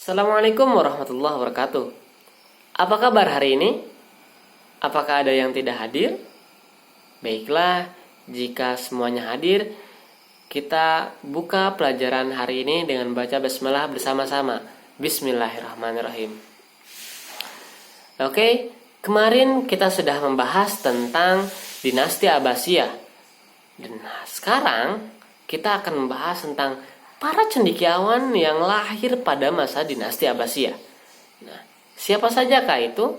Assalamualaikum warahmatullahi wabarakatuh. Apa kabar hari ini? Apakah ada yang tidak hadir? Baiklah, jika semuanya hadir, kita buka pelajaran hari ini dengan baca basmalah bersama-sama. Bismillahirrahmanirrahim. Oke, kemarin kita sudah membahas tentang dinasti Abbasiyah. Dan sekarang kita akan membahas tentang para cendekiawan yang lahir pada masa dinasti Abbasiyah. Nah, siapa sajakah itu?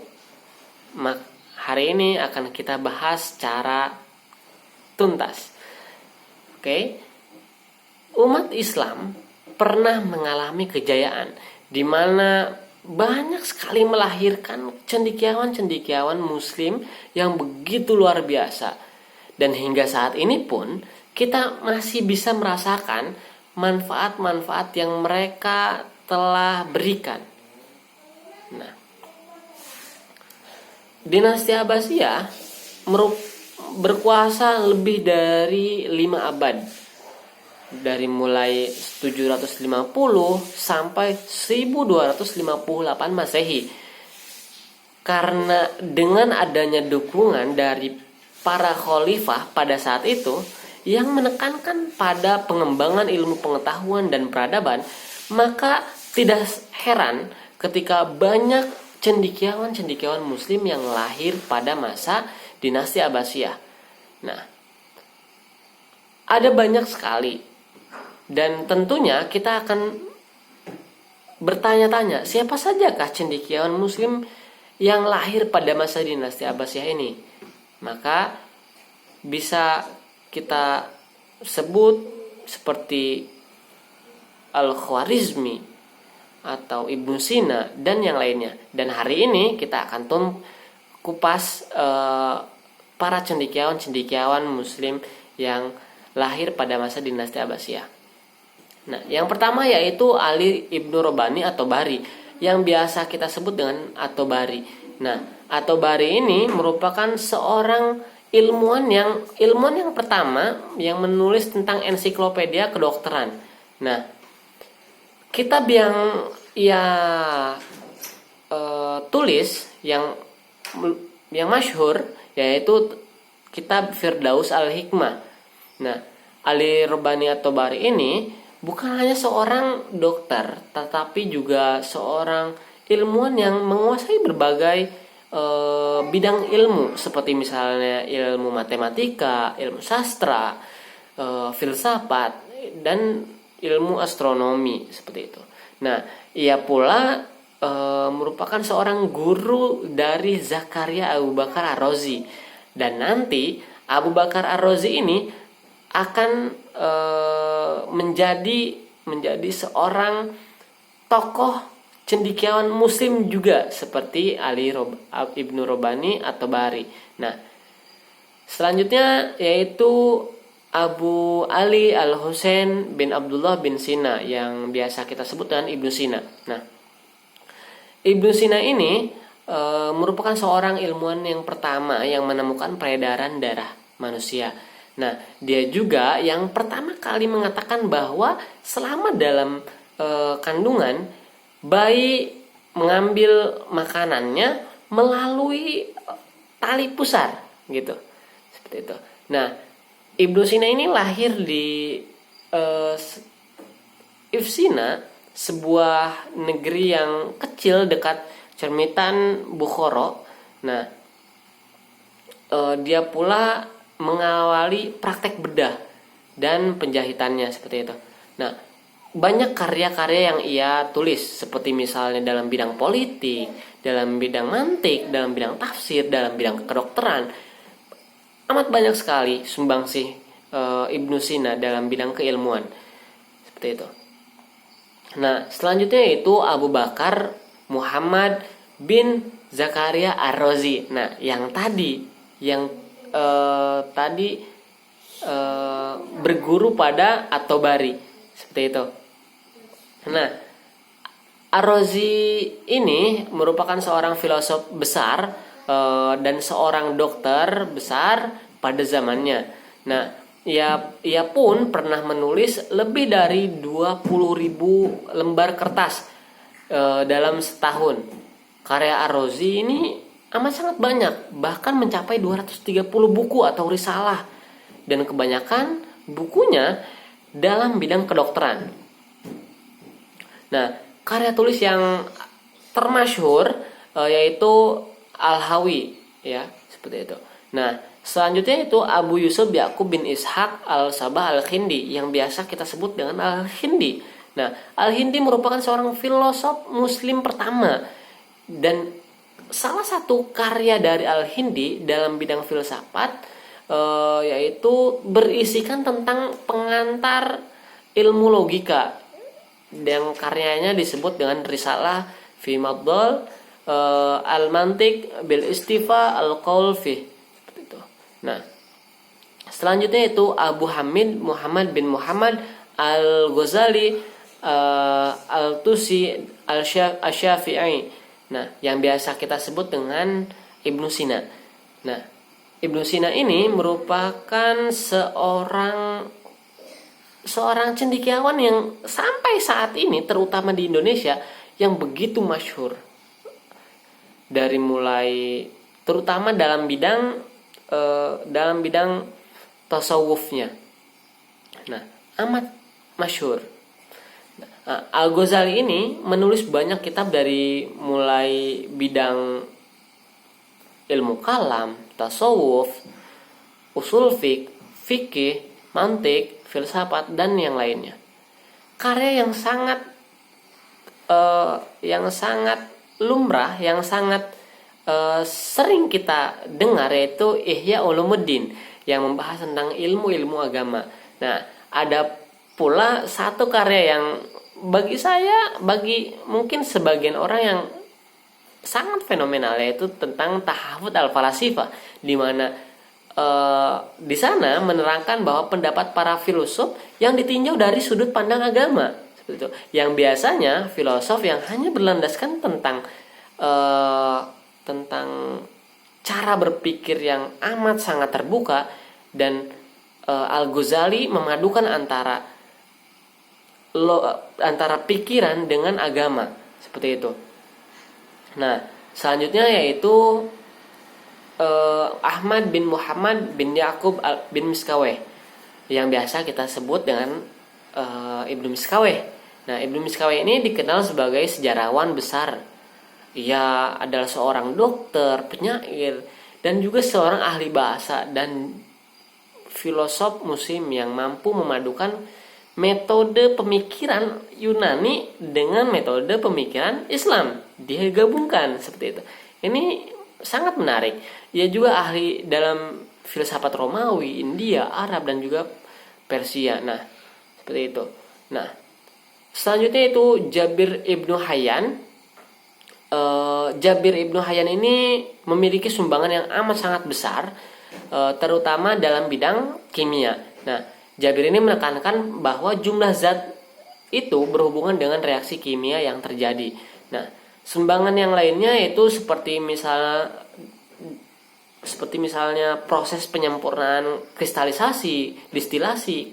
Hari ini akan kita bahas secara tuntas. Oke. Umat Islam pernah mengalami kejayaan di mana banyak sekali melahirkan cendekiawan-cendekiawan muslim yang begitu luar biasa. Dan hingga saat ini pun kita masih bisa merasakan manfaat-manfaat yang mereka telah berikan. Nah, dinasti Abbasiyah berkuasa lebih dari 5 abad. Dari mulai 750 sampai 1258 Masehi. Karena dengan adanya dukungan dari para khalifah pada saat itu yang menekankan pada pengembangan ilmu pengetahuan dan peradaban, maka tidak heran ketika banyak cendekiawan-cendekiawan muslim yang lahir pada masa dinasti Abbasiyah. Nah, ada banyak sekali. Dan tentunya kita akan bertanya-tanya, siapa sajakah cendekiawan muslim yang lahir pada masa dinasti Abbasiyah ini? Maka bisa kita sebut seperti Al-Khwarizmi atau Ibnu Sina dan yang lainnya. Dan hari ini kita akan kupas para cendekiawan muslim yang lahir pada masa dinasti Abbasiyah. Nah, yang pertama yaitu Ali Ibnu Robani atau Bari, yang biasa kita sebut dengan At-Tabari. Nah, At-Tabari ini merupakan seorang ilmuwan yang pertama yang menulis tentang ensiklopedia kedokteran. Nah, kitab yang ia tulis yang masyhur yaitu kitab Firdaus Al-Hikmah. Nah, Ali Robani At-Tabari ini bukan hanya seorang dokter, tetapi juga seorang ilmuwan yang menguasai berbagai bidang ilmu seperti misalnya ilmu matematika, ilmu sastra, filsafat, dan ilmu astronomi seperti itu. Nah, ia pula merupakan seorang guru dari Zakaria Abu Bakar Ar-Razi, dan nanti Abu Bakar Ar-Razi ini akan menjadi seorang tokoh cendekiawan muslim juga seperti Ali Ibnu Robani atau Bari. Nah, selanjutnya yaitu Abu Ali Al-Husain bin Abdullah bin Sina yang biasa kita sebut dengan Ibnu Sina. Nah, Ibnu Sina ini merupakan seorang ilmuwan yang pertama yang menemukan peredaran darah manusia. Nah, dia juga yang pertama kali mengatakan bahwa selama dalam kandungan bayi mengambil makanannya melalui tali pusar gitu. Seperti itu. Nah, Ibnu Sina ini lahir di Ifsina, sebuah negeri yang kecil dekat Cermitan Bukhara. Nah, dia pula mengawali praktek bedah dan penjahitannya seperti itu. Nah, banyak karya-karya yang ia tulis seperti misalnya dalam bidang politik, dalam bidang mantik, dalam bidang tafsir, dalam bidang kedokteran. Amat banyak sekali sumbangsih Ibnu Sina dalam bidang keilmuan. Seperti itu. Nah, selanjutnya itu Abu Bakar Muhammad bin Zakaria Ar-Razi. Nah, yang tadi berguru pada At-Tabari. Seperti itu. Nah, Ar-Razi ini merupakan seorang filosof besar dan seorang dokter besar pada zamannya. Nah, ia pun pernah menulis lebih dari 20.000 lembar kertas dalam setahun. Karya Ar-Razi ini amat sangat banyak, bahkan mencapai 230 buku atau risalah, dan kebanyakan bukunya dalam bidang kedokteran. Nah, karya tulis yang termasyhur yaitu Al-Hawi, ya, seperti itu. Nah, selanjutnya itu Abu Yusuf Yaqub bin Ishaq Al-Sabah Al-Hindi yang biasa kita sebut dengan Al-Hindi. Nah, Al-Hindi merupakan seorang filosof muslim pertama, dan salah satu karya dari Al-Hindi dalam bidang filsafat yaitu berisikan tentang pengantar ilmu logika, yang karyanya disebut dengan Risalah fi Mabdal Al-Mantiq bil Istifa Al-Qaul fi, seperti itu. Nah, selanjutnya itu Abu Hamid Muhammad bin Muhammad Al-Ghazali Al-Tusi Al-Syafi'i. Nah, yang biasa kita sebut dengan Ibnu Sina. Nah, Ibnu Sina ini merupakan seorang cendekiawan yang sampai saat ini, terutama di Indonesia, yang begitu masyhur. Dari mulai terutama dalam bidang tasawufnya. Nah, amat masyhur. Al-Ghazali ini menulis banyak kitab dari mulai bidang ilmu kalam, tasawuf, usul fikih, mantik, filsafat, dan yang lainnya. Karya yang sangat lumrah, yang sangat sering kita dengar yaitu Ihya Ulumuddin yang membahas tentang ilmu-ilmu agama. Nah, ada pula satu karya yang bagi mungkin sebagian orang yang sangat fenomenal, yaitu tentang Tahafut Al-Falasifah, di mana di sana menerangkan bahwa pendapat para filsuf yang ditinjau dari sudut pandang agama, seperti itu. Yang biasanya filosof yang hanya berlandaskan tentang cara berpikir yang amat sangat terbuka, dan Al-Ghazali memadukan antara pikiran dengan agama, seperti itu. Nah, selanjutnya yaitu Ahmad bin Muhammad bin Yaqub bin Miskaweh, yang biasa kita sebut dengan Ibnu Miskaweh. Nah, Ibnu Miskaweh ini dikenal sebagai sejarawan besar. Ia adalah seorang dokter, penyair, dan juga seorang ahli bahasa dan filosof muslim yang mampu memadukan metode pemikiran Yunani dengan metode pemikiran Islam. Dia gabungkan seperti itu. Ini sangat menarik. Ia juga ahli dalam filsafat Romawi, India, Arab, dan juga Persia. Nah, seperti itu. Nah, selanjutnya itu Jabir Ibnu Hayyan. Jabir Ibnu Hayyan ini memiliki sumbangan yang amat sangat besar, terutama dalam bidang kimia. Nah, Jabir ini menekankan bahwa jumlah zat itu berhubungan dengan reaksi kimia yang terjadi. Nah, sumbangan yang lainnya yaitu seperti misalnya proses penyempurnaan kristalisasi, distilasi,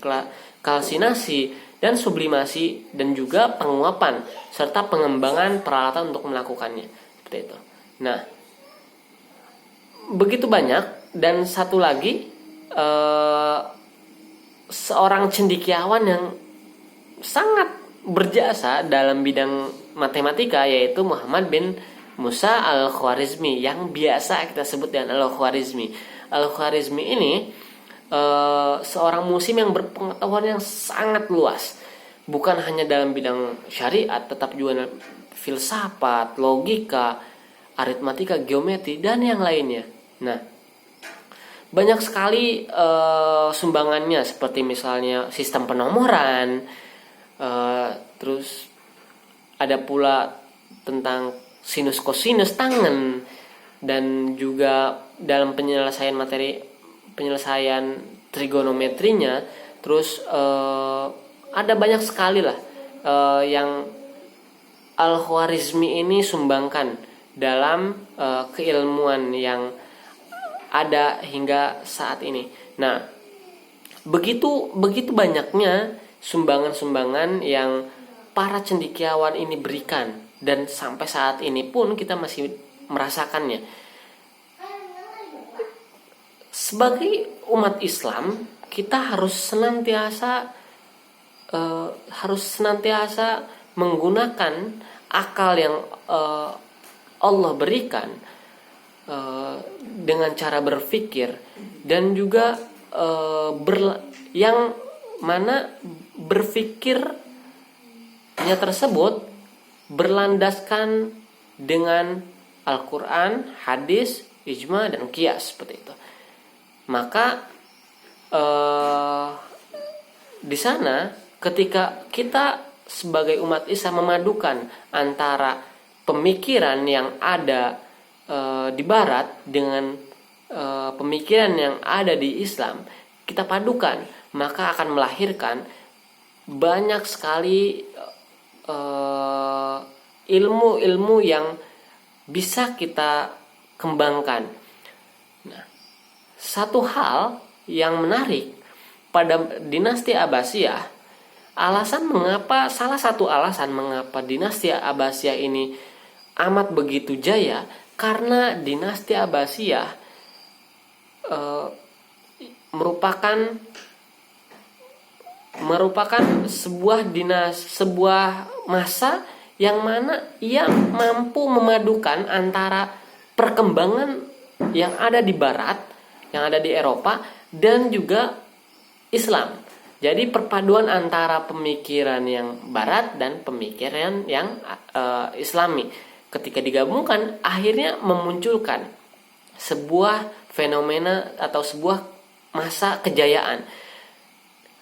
kalsinasi, dan sublimasi, dan juga penguapan serta pengembangan peralatan untuk melakukannya, seperti itu. Nah, begitu banyak. Dan satu lagi, seorang cendekiawan yang sangat berjasa dalam bidang matematika yaitu Muhammad bin Musa Al-Khwarizmi, yang biasa kita sebut dengan Al-Khwarizmi. Al-Khwarizmi ini seorang muslim yang berpengetahuan yang sangat luas, bukan hanya dalam bidang syariat, tetap juga dalam filsafat, logika, aritmatika, geometri, dan yang lainnya. Nah, banyak sekali sumbangannya, seperti misalnya sistem penomoran, terus ada pula tentang sinus kosinus tangen, dan juga dalam penyelesaian trigonometrinya. Terus ada banyak sekali lah yang Al-Khwarizmi ini sumbangkan dalam keilmuan yang ada hingga saat ini. Nah, begitu banyaknya sumbangan-sumbangan yang para cendekiawan ini berikan dan sampai saat ini pun kita masih merasakannya. Sebagai umat Islam, kita harus senantiasa menggunakan akal yang Allah berikan, dengan cara berpikir, dan juga yang mana berpikirnya tersebut berlandaskan dengan Al-Quran, hadis, ijma, dan qiyas seperti itu. Maka di sana ketika kita sebagai umat Islam memadukan antara pemikiran yang ada di Barat dengan pemikiran yang ada di Islam, kita padukan, maka akan melahirkan banyak sekali ilmu-ilmu yang bisa kita kembangkan. Nah, satu hal yang menarik pada dinasti Abbasiyah, salah satu alasan mengapa dinasti Abbasiyah ini amat begitu jaya, karena dinasti Abbasiyah merupakan sebuah masa yang mana ia mampu memadukan antara perkembangan yang ada di Barat, yang ada di Eropa, dan juga Islam. Jadi perpaduan antara pemikiran yang Barat dan pemikiran yang Islami, ketika digabungkan akhirnya memunculkan sebuah fenomena atau sebuah masa kejayaan.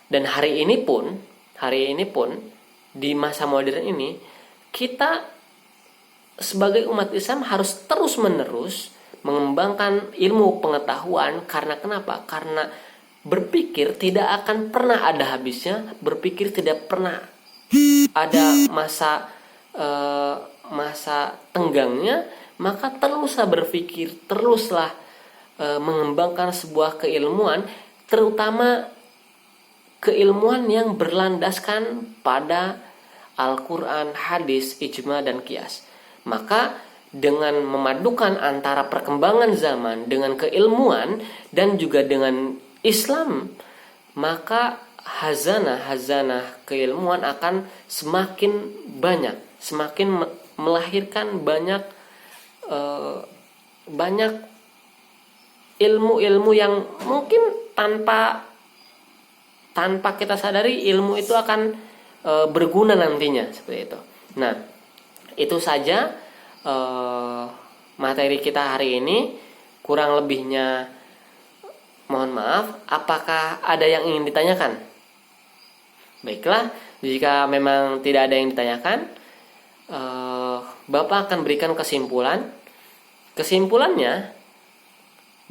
Dan hari ini pun di masa modern ini, kita sebagai umat Islam harus terus-menerus mengembangkan ilmu pengetahuan. Karena kenapa? Karena berpikir tidak akan pernah ada habisnya, berpikir tidak pernah ada masa tenggangnya. Maka teruslah berpikir, teruslah mengembangkan sebuah keilmuan, terutama keilmuan yang berlandaskan pada Al-Quran, hadis, ijma, dan qiyas. Maka dengan memadukan antara perkembangan zaman dengan keilmuan dan juga dengan Islam, maka hazanah keilmuan akan semakin banyak, semakin melahirkan banyak ilmu-ilmu yang mungkin tanpa kita sadari ilmu itu akan berguna nantinya, seperti itu. Nah, itu saja materi kita hari ini. Kurang lebihnya mohon maaf. Apakah ada yang ingin ditanyakan? Baiklah, jika memang tidak ada yang ditanyakan, Bapak akan berikan kesimpulan. Kesimpulannya,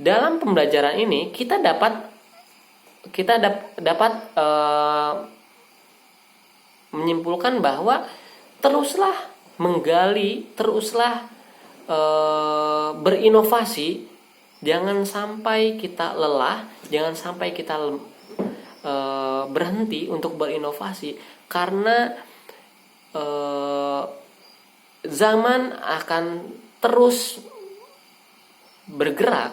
dalam pembelajaran ini kita dapat menyimpulkan bahwa teruslah menggali, teruslah berinovasi. Jangan sampai kita lelah, jangan sampai kita berhenti untuk berinovasi, karena zaman akan terus bergerak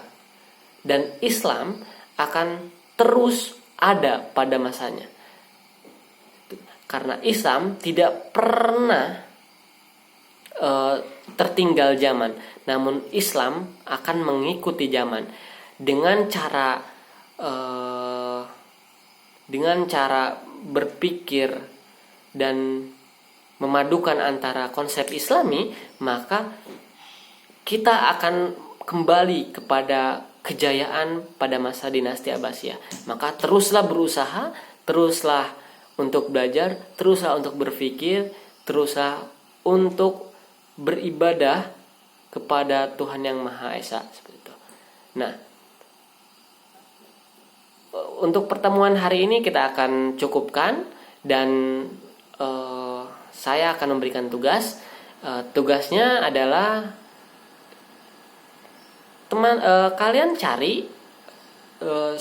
dan Islam akan terus ada pada masanya. Karena Islam tidak pernah tertinggal zaman, namun Islam akan mengikuti zaman dengan cara berpikir dan memadukan antara konsep Islami. Maka kita akan kembali kepada kejayaan pada masa dinasti Abbasiyah. Maka teruslah berusaha, teruslah untuk belajar, teruslah untuk berpikir, teruslah untuk beribadah kepada Tuhan yang Maha Esa, seperti itu. Nah, untuk pertemuan hari ini kita akan cukupkan, dan saya akan memberikan tugas. Tugasnya adalah kalian cari 10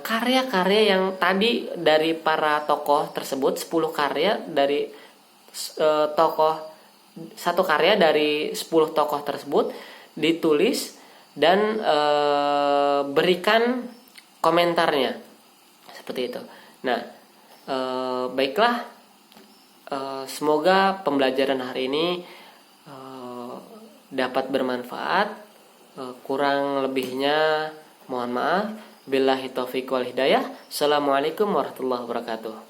karya-karya yang tadi dari para tokoh tersebut, 10 karya dari tokoh, satu karya dari 10 tokoh tersebut ditulis dan berikan komentarnya seperti itu. Nah, baiklah, semoga pembelajaran hari ini dapat bermanfaat. Kurang lebihnya mohon maaf. Billahi taufiq wal hidayah. Assalamualaikum warahmatullahi wabarakatuh.